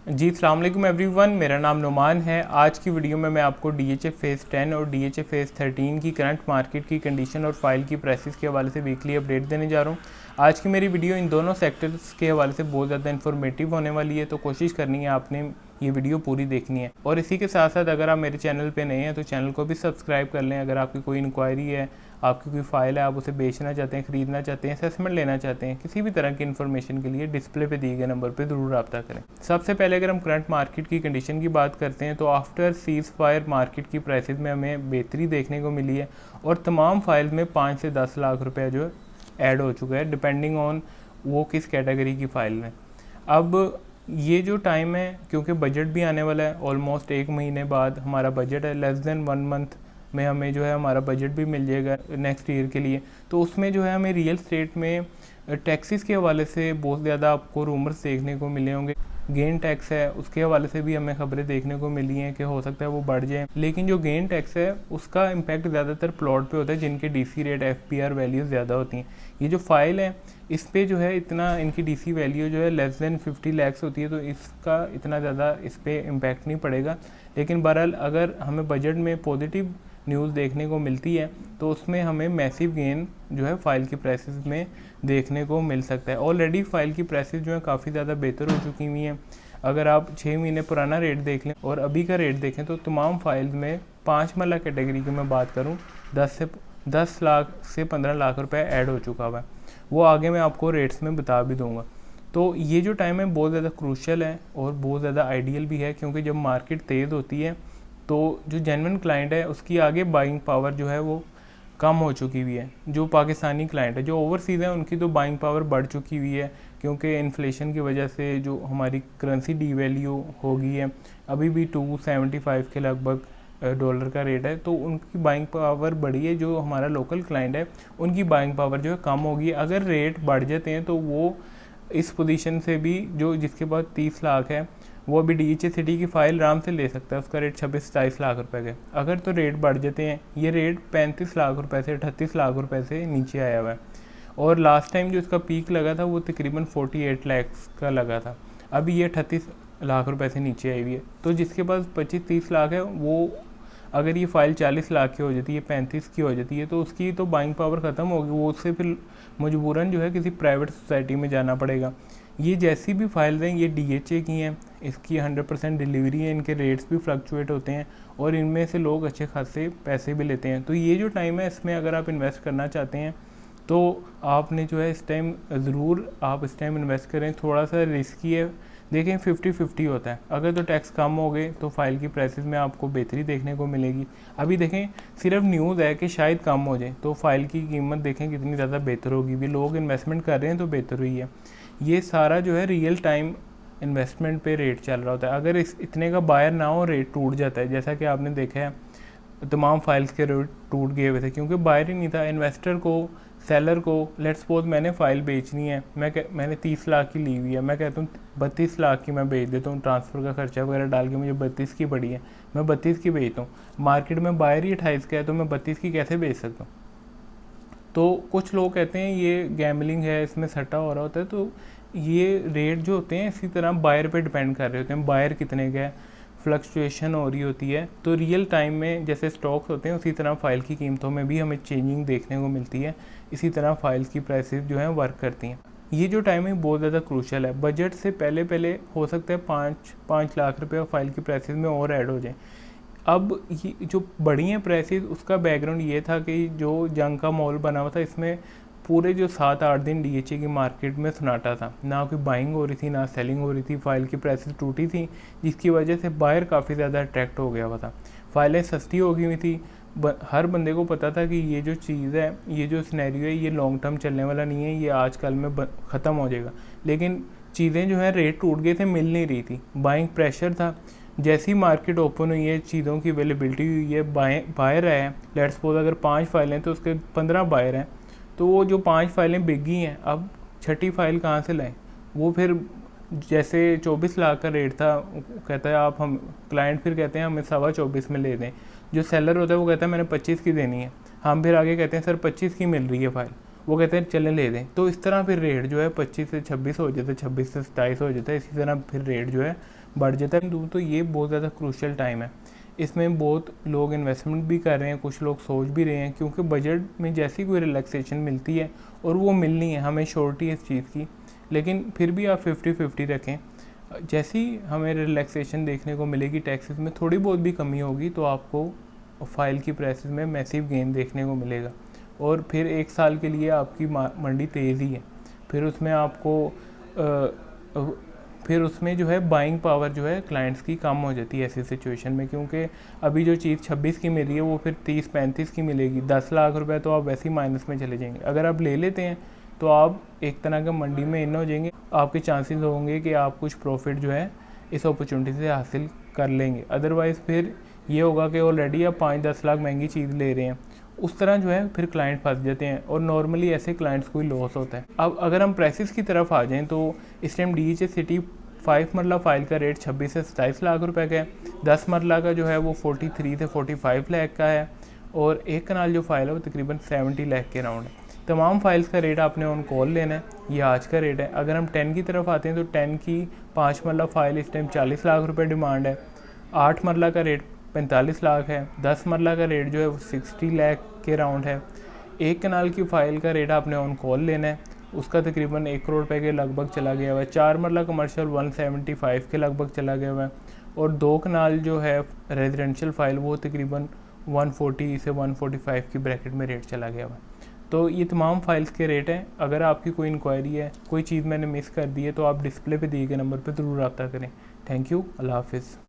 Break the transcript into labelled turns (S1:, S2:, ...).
S1: जी अस्सलाम वालेकुम एवरीवन, मेरा नाम नुमान है। आज की वीडियो में मैं आपको DHA फेज़ 10 और DHA फेज़ 13 की करंट मार्केट की कंडीशन और फाइल की प्राइसेस के हवाले से वीकली अपडेट देने जा रहा हूँ। आज की मेरी वीडियो इन दोनों सेक्टर्स के हवाले से बहुत ज़्यादा इन्फॉर्मेटिव होने वाली है, तो कोशिश करनी है आपने ये वीडियो पूरी देखनी है। और इसी के साथ साथ अगर आप मेरे चैनल पे नए हैं तो चैनल को भी सब्सक्राइब कर लें। अगर आपकी कोई इंक्वायरी है, आपकी कोई फाइल है, आप उसे बेचना चाहते हैं, ख़रीदना चाहते हैं, असेसमेंट लेना चाहते हैं, किसी भी तरह की इन्फॉर्मेशन के लिए डिस्प्ले पे दिए गए नंबर पे ज़रूर रब्ता करें। सबसे पहले अगर हम करंट मार्केट की कंडीशन की बात करते हैं तो आफ्टर सीज़ फायर मार्केट की प्राइसेस में हमें बेहतरी देखने को मिली है और तमाम फाइल्स में 5 से 10 लाख रुपया जो ऐड हो चुका है, डिपेंडिंग ऑन वो किस कैटेगरी की फ़ाइल में। अब ये जो टाइम है, क्योंकि बजट भी आने वाला है, ऑलमोस्ट 1 महीने बाद हमारा बजट है, लेस देन 1 मंथ में हमें जो है हमारा बजट भी मिल जाएगा नेक्स्ट ईयर के लिए। तो उसमें जो है हमें रियल स्टेट में टैक्सेस के हवाले से बहुत ज़्यादा आपको रूमर्स देखने को मिले होंगे। गेन टैक्स है, उसके हवाले से भी हमें खबरें देखने को मिली हैं कि हो सकता है वो बढ़ जाए, लेकिन जो गेन टैक्स है उसका इम्पैक्ट ज़्यादातर प्लॉट पे होता है जिनके डीसी रेट FPR वैल्यूज़ ज़्यादा होती हैं। ये जो फाइल है इस पे जो है इतना इनकी डीसी वैल्यू जो है लेस देन 50 लैक्स होती है, तो इसका इतना ज़्यादा इस पर इम्पैक्ट नहीं पड़ेगा। लेकिन बहरहाल अगर हमें बजट में पॉजिटिव न्यूज़ देखने को मिलती है तो उसमें हमें मैसिव गेन जो है फ़ाइल की प्राइसेस में देखने को मिल सकता है। ऑलरेडी फ़ाइल की प्राइसेस जो है काफ़ी ज़्यादा बेहतर हो चुकी हुई हैं। अगर आप 6 महीने पुराना रेट देख लें और अभी का रेट देखें तो तमाम फाइल्स में 5 मरला कैटेगरी की मैं बात करूं 10 लाख से 15 लाख रुपए ऐड हो चुका हुआ है। वो आगे मैं आपको रेट्स में बता भी दूंगा। तो ये जो टाइम है बहुत ज़्यादा क्रूशियल है और बहुत ज़्यादा आइडियल भी है, क्योंकि जब मार्केट तेज़ होती है तो जो जेन्युइन क्लाइंट है उसकी आगे बाइंग पावर जो है वो कम हो चुकी हुई है। जो पाकिस्तानी क्लाइंट है, जो ओवरसीज़ है, उनकी तो बाइंग पावर बढ़ चुकी हुई है, क्योंकि इन्फ्लेशन की वजह से जो हमारी करेंसी डीवैल्यू हो गई है, अभी भी 275 के लगभग डॉलर का रेट है, तो उनकी बाइंग पावर बढ़ी है। जो हमारा लोकल क्लाइंट है उनकी बाइंग पावर जो है कम होगी। अगर रेट बढ़ जाते हैं तो वो इस पोजीशन से भी, जो जिसके पास 30 लाख है, वो अभी DHA सिटी की फ़ाइल आराम से ले सकता है, उसका रेट 26-27 लाख रुपए का। अगर तो रेट बढ़ जाते हैं, ये रेट 35 लाख रुपए से 38 लाख रुपए से नीचे आया हुआ है और लास्ट टाइम जो इसका पीक लगा था वो तकरीबन 48 लाख का लगा था। अभी ये 38 लाख रुपए से नीचे आई हुई है। तो जिसके पास 25-30 लाख है, वो अगर ये फ़ाइल 40 लाख की हो जाती है, 35 की हो जाती है, तो उसकी तो बाइंग पावर ख़त्म होगी। वो उससे फिर मजबूरन जो है किसी प्राइवेट सोसाइटी में जाना पड़ेगा। ये जैसी भी फाइल्स हैं ये DHA की हैं, इसकी 100% डिलीवरी है, इनके रेट्स भी फ्लक्चुएट होते हैं और इनमें से लोग अच्छे खासे पैसे भी लेते हैं। तो ये जो टाइम है इसमें अगर आप इन्वेस्ट करना चाहते हैं तो आपने जो है इस टाइम ज़रूर आप इस टाइम इन्वेस्ट करें। थोड़ा सा रिस्की है, देखें 50-50 होता है। अगर तो टैक्स कम हो गए तो फाइल की प्राइसेस में आपको बेहतरी देखने को मिलेगी। अभी देखें सिर्फ न्यूज़ है कि शायद कम हो जाए, तो फाइल की कीमत देखें कितनी ज़्यादा बेहतर होगी। भी लोग इन्वेस्टमेंट कर रहे हैं तो बेहतर हुई है। ये सारा जो है रियल टाइम इन्वेस्टमेंट पे रेट चल रहा होता है। अगर इस इतने का बायर ना हो, रेट टूट जाता है, जैसा कि आपने देखा है तमाम फाइल्स के रेट टूट गए हुए थे, क्योंकि बायर ही नहीं था। इन्वेस्टर को, सेलर को, लेट्स सपोज मैंने फ़ाइल बेचनी है, मैंने 30 लाख की ली हुई है, मैं कहता हूँ 32 लाख की मैं बेच देता हूँ, ट्रांसफ़र का खर्चा वगैरह डाल के मुझे 32 की पड़ी है, मैं 32 की बेचता हूँ। मार्केट में बायर ही 28 का है, तो मैं 32 की कैसे बेच सकता हूँ? तो कुछ लोग कहते हैं ये गैमलिंग है, इसमें सट्टा हो रहा होता है। तो ये रेट जो होते हैं इसी तरह बायर पे डिपेंड कर रहे होते हैं, बायर कितने का है, फ्लक्चुएशन हो रही होती है। तो रियल टाइम में जैसे स्टॉक्स होते हैं उसी तरह फ़ाइल की कीमतों में भी हमें चेंजिंग देखने को मिलती है। इसी तरह फाइल्स की प्राइसेस जो हैं वर्क करती हैं। ये जो टाइम है बहुत ज़्यादा क्रूशल है। बजट से पहले पहले हो सकता है 5 लाख रुपये फाइल की प्राइसेस में और ऐड हो जाए। अब ये जो बढ़ी हैं प्राइसेस, उसका बैकग्राउंड ये था कि जो जंग का माहौल बना हुआ था, इसमें पूरे जो 7-8 दिन DHA की मार्केट में सन्नाटा था, ना कोई बाइंग हो रही थी ना सेलिंग हो रही थी। फाइल की प्राइसेस टूटी थी, जिसकी वजह से बायर काफ़ी ज़्यादा अट्रैक्ट हो गया हुआ था। फाइलें सस्ती हो गई हुई थी। हर बंदे को पता था कि ये जो चीज़ है, ये जो सिनेरियो है, ये लॉन्ग टर्म चलने वाला नहीं है, ये आजकल में ख़त्म हो जाएगा। लेकिन चीज़ें जो है रेट टूट गए थे, मिल नहीं रही थी, बाइंग प्रेशर था। जैसी मार्केट ओपन हुई है, चीज़ों की अवेलेबिलिटी हुई है, बायर आए हैं, लेट्स सपोज अगर 5 फाइलें तो उसके 15 बायर हैं, तो वो जो 5 फाइलें बिक गई हैं, अब छठी फाइल कहाँ से लाएं? वो फिर जैसे 24 लाख का रेट था, कहता है आप, हम क्लाइंट फिर कहते हैं हमें 24.25 में ले दें। जो सेलर होता है वो कहता है मैंने 25 की देनी है, हम फिर आगे कहते हैं सर 25 की मिल रही है फ़ाइल, वो कहते हैं चलें ले दें। तो इस तरह फिर रेट जो है 25 से 26 हो जाता है, 26 से 27 हो जाता है। इसी तरह फिर रेट जो है बढ़ जाता है। तो ये बहुत ज़्यादा क्रूशियल टाइम है। इसमें बहुत लोग इन्वेस्टमेंट भी कर रहे हैं, कुछ लोग सोच भी रहे हैं, क्योंकि बजट में जैसी कोई रिलैक्सेशन मिलती है, और वो मिलनी है, हमें श्योरिटी है इस चीज़ की, लेकिन फिर भी आप 50-50 रखें। जैसी हमें रिलैक्सेशन देखने को मिलेगी, टैक्सेस में थोड़ी बहुत भी कमी होगी, तो आपको फाइल की प्राइसेस में मैसिव गेन देखने को मिलेगा। और फिर 1 साल के लिए आपकी मंडी तेज़ ही है। फिर उसमें आपको फिर उसमें जो है बाइंग पावर जो है क्लाइंट्स की कम हो जाती है ऐसी सिचुएशन में, क्योंकि अभी जो चीज़ 26 की मिल रही है वो फिर 30-35 की मिलेगी। 10 लाख रुपए तो आप वैसे ही माइनस में चले जाएंगे। अगर आप ले लेते हैं तो आप एक तरह का मंडी में इन हो जाएंगे, आपके चांसेस होंगे कि आप कुछ प्रॉफिट जो है इस अपॉर्चुनिटी से हासिल कर लेंगे। अदरवाइज़ फिर ये होगा कि ऑलरेडी आप 5-10 लाख महंगी चीज़ ले रहे हैं, उस तरह जो है फिर क्लाइंट फंस जाते हैं, और नॉर्मली ऐसे क्लाइंट्स को ही लॉस होता है। अब अगर हम प्राइसेस की तरफ आ जाएं तो इस टाइम DHA सिटी 5 मरला फाइल का रेट 26 से 27 लाख रुपए का है। 10 मरला का जो है वो 43 से 45 लाख का है, और एक कनाल जो फाइल है वो तकरीबन 70 लाख के राउंड है। तमाम फाइल्स का रेट आपने ऑन कॉल लेना है, ये आज का रेट है। अगर हम 10 की तरफ आते हैं तो 10 की 5 मरला फाइल इस टाइम 40 लाख रुपए डिमांड है। 8 मरला का रेट 45 लाख है। 10 मरला का रेट जो है वो 60 लाख के राउंड है। एक कनाल की फ़ाइल का रेट आपने ऑन कॉल लेना है, उसका तकरीबन 1 करोड़ रुपए के लगभग चला गया हुआ है। 4 मरला कमर्शियल 175 के लगभग चला गया हुआ है, और 2 कनाल जो है रेजिडेंशियल फ़ाइल वो तकरीबन 140 से 145 की ब्रैकेट में रेट चला गया हुआ है। तो ये तमाम फाइल्स के रेट हैं। अगर आपकी कोई इंक्वायरी है, कोई चीज़ मैंने मिस कर दी है, तो आप डिस्प्ले पे दिए गए नंबर पर ज़रूर रब्ता करें। थैंक यू, अल्लाह हाफिज़।